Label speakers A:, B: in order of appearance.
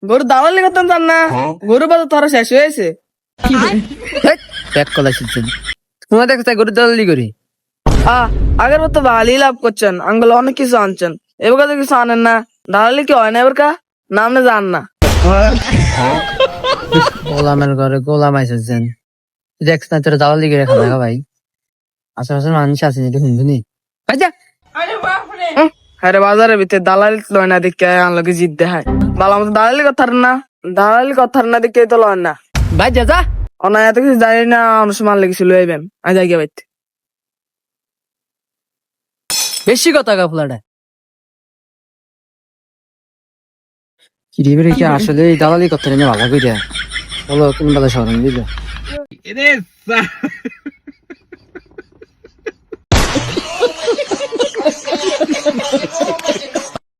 A: গরু দালালি করতাম জান না, গরু বাজার তোর শেষ হয়েছে।
B: ব্যাক কলা শিখছেন তোমার দেখো তাই গরু দালালি করি।
A: আগের বার তো ভালোই লাভ করছেন, আঙ্গুল অনেক কিছু আনছেন, এবার তো কিছু আনেন না। দালালি কি হয় না এবার কা? নামনে জান না।
B: গোলামের ঘরে গোলাম আইসেছেন, দেখ না তোর দালালি করে খাবে ভাই। আশেপাশে মানুষ আছে যেটা শুনবি ভাই যা।
A: আরে বাজারের ভিতরে দালালি লয় না দেখে আনলোকে জিত দেখায়। বালা মতো দালালি কথার না, দালালি কথার না দেখে তো লয় না।
B: ভাই যা যা।
A: অনায় এত কিছু জানি না, অনেক সময় লেগেছিল এইবেন আজ আগে বাইতে।
B: বেশি কথা কাপলাটা কিরিবে রেখে আসলে এই দালালি করতে নিয়ে ভালো করে বলো কোন বেলা স্মরণ দিল।